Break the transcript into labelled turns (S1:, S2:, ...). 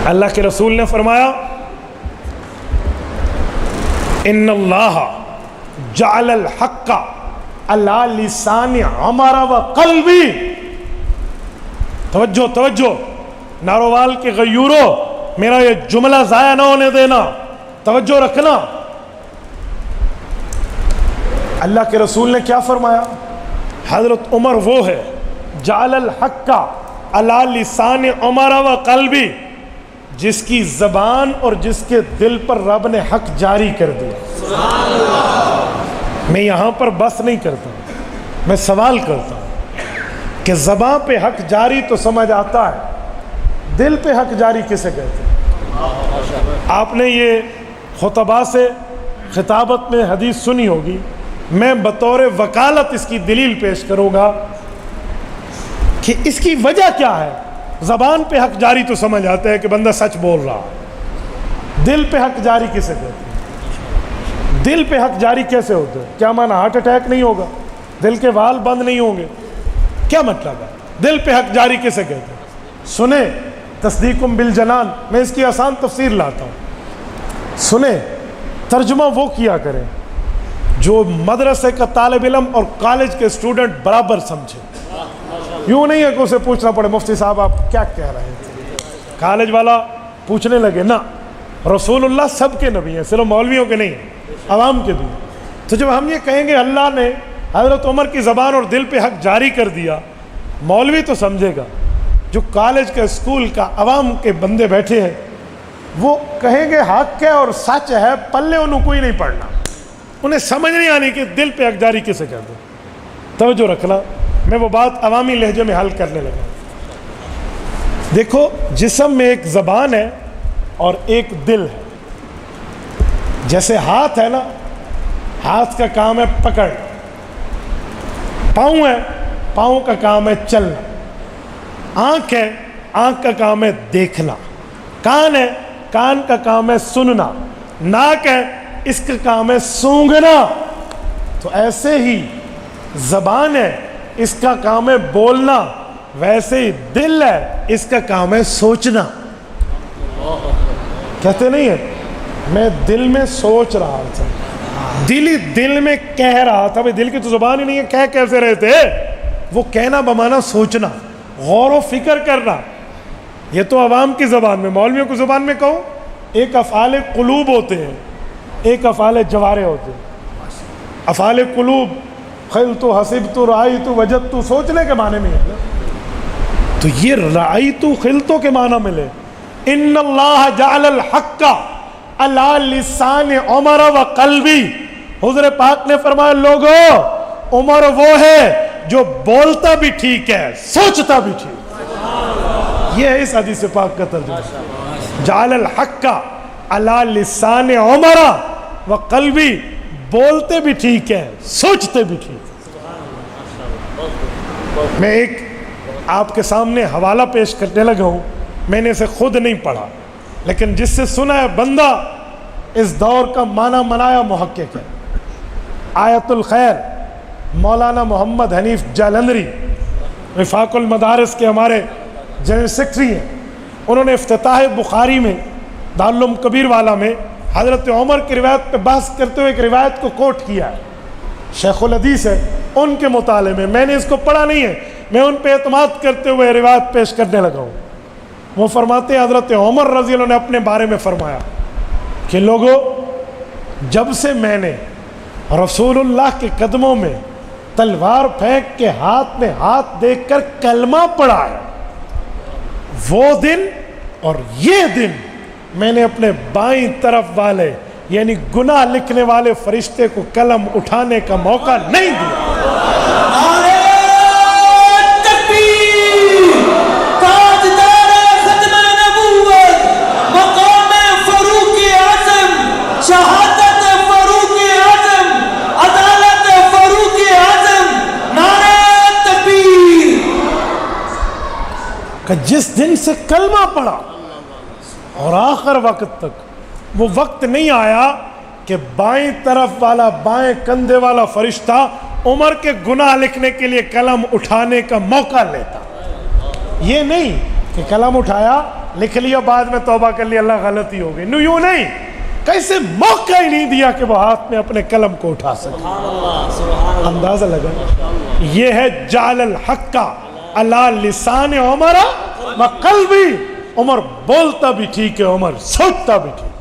S1: اللہ کے رسول نے فرمایا ان اللہ جعل الحق علی لسان عمر و قلبی. توجہ توجہ نارووال کے غیورو، میرا یہ جملہ ضائع نہ ہونے دینا، توجہ رکھنا. اللہ کے رسول نے کیا فرمایا؟ حضرت عمر وہ ہے جعل الحق علی لسان عمر و قلبی، جس کی زبان اور جس کے دل پر رب نے حق جاری کر دیا. میں یہاں پر بس نہیں کرتا، میں سوال کرتا ہوں کہ زبان پہ حق جاری تو سمجھ آتا ہے، دل پہ حق جاری کسے کہتے ہیں؟ آپ نے یہ خطبہ سے خطابت میں حدیث سنی ہوگی، میں بطور وکالت اس کی دلیل پیش کروں گا کہ اس کی وجہ کیا ہے. زبان پہ حق جاری تو سمجھ آتا ہے کہ بندہ سچ بول رہا، دل پہ حق جاری کسے کہتے ہیں؟ دل پہ حق جاری کیسے ہوتا ہے؟ کیا معنی ہارٹ اٹیک نہیں ہوگا؟ دل کے وال بند نہیں ہوں گے؟ کیا مطلب ہے؟ دل پہ حق جاری کسے کہتے ہیں؟ سنیں تصدیقم بالجنان، میں اس کی آسان تفسیر لاتا ہوں. سنیں ترجمہ وہ کیا کریں جو مدرسے کا طالب علم اور کالج کے اسٹوڈنٹ برابر سمجھے. یوں نہیں ہے کہ اسے پوچھنا پڑے مفتی صاحب آپ کیا کہہ رہے ہیں، کالج والا پوچھنے لگے. نہ، رسول اللہ سب کے نبی ہیں، صرف مولویوں کے نہیں ہیں، عوام کے بھی. تو جب ہم یہ کہیں گے اللہ نے حضرت عمر کی زبان اور دل پہ حق جاری کر دیا، مولوی تو سمجھے گا، جو کالج کا اسکول کا عوام کے بندے بیٹھے ہیں وہ کہیں گے حق ہے اور سچ ہے، پلے انہوں کوئی نہیں پڑھنا، انہیں سمجھ نہیں آنی کہ دل پہ حق جاری کسے کہتے ہیں. توجہ رکھنا، میں وہ بات عوامی لہجے میں حل کرنے لگا. دیکھو جسم میں ایک زبان ہے اور ایک دل ہے. جیسے ہاتھ ہے نا، ہاتھ کا کام ہے پکڑ، پاؤں ہے، پاؤں کا کام ہے چلنا، آنکھ ہے، آنکھ کا کام ہے دیکھنا، کان ہے، کان کا کام ہے سننا، ناک ہے، اس کا کام ہے سونگھنا. تو ایسے ہی زبان ہے، اس کا کام ہے بولنا، ویسے ہی دل ہے، اس کا کام ہے سوچنا. کہتے نہیں ہے میں دل میں سوچ رہا تھا، دل ہی دل میں کہہ رہا تھا. بھائی دل کی تو زبان ہی نہیں ہے، کہہ کیسے رہے تھے؟ وہ کہنا بمانا سوچنا، غور و فکر کرنا. یہ تو عوام کی زبان میں، مولویوں کی زبان میں کہوں ایک افعال قلوب ہوتے ہیں، ایک افعال جوارح ہوتے ہیں. افعال قلوب خلت حسبت رأیت وجدت سوچنے کے معنی میں ہے، تو یہ رأیت خلتوں کے معنی میں لے. ان اللہ جعل الحق علی لسان عمر و قلبی. حضور پاک نے فرمایا لوگو عمر وہ ہے جو بولتا بھی ٹھیک ہے، سوچتا بھی ٹھیک. یہ ہے اس حدیث پاک کا ترجمہ، جعل الحق علی لسان عمر و قلبی. بولتے بھی ٹھیک ہے، سوچتے بھی ٹھیک. میں ایک آپ کے سامنے حوالہ پیش کرنے لگا ہوں، میں نے اسے خود نہیں پڑھا لیکن جس سے سنا ہے بندہ اس دور کا معنی منایا محقق ہے. آیت الخیر مولانا محمد حنیف جالندری، وفاق المدارس کے ہمارے جنرل سیکرٹری ہیں. انہوں نے افتتاح بخاری میں دارالعلوم کبیر والا میں حضرت عمر کی روایت پہ بحث کرتے ہوئے ایک روایت کو کوٹ کیا ہے. شیخ الحدیث ہے، ان کے مطالعے میں نے اس کو پڑھا نہیں ہے، میں ان پہ اعتماد کرتے ہوئے روایت پیش کرنے لگا ہوں. وہ فرماتے ہیں حضرت عمر رضی اللہ عنہ نے اپنے بارے میں فرمایا کہ لوگوں جب سے میں نے رسول اللہ کے قدموں میں تلوار پھینک کے ہاتھ میں ہاتھ دیکھ کر کلمہ پڑھا ہے، وہ دن اور یہ دن میں نے اپنے بائیں طرف والے یعنی گناہ لکھنے والے فرشتے کو قلم اٹھانے کا موقع نہیں دیا. کہ جس دن سے کلمہ پڑھا اور آخر وقت تک وہ وقت نہیں آیا کہ بائیں طرف والا بائیں کندھے والا فرشتہ عمر کے گناہ لکھنے کے لیے قلم اٹھانے کا موقع لیتا. یہ نہیں کہ قلم اٹھایا لکھ لیا بعد میں توبہ کر لی اللہ غلطی ہو گئی، یوں نہیں، کیسے موقع ہی نہیں دیا کہ وہ ہاتھ میں اپنے قلم کو اٹھا سکے. اندازہ لگا. یہ ہے جعل الحق علی لسان عمر و قلبی. عمر بولتا بھی ٹھیک ہے، عمر سوچتا بھی ٹھیک.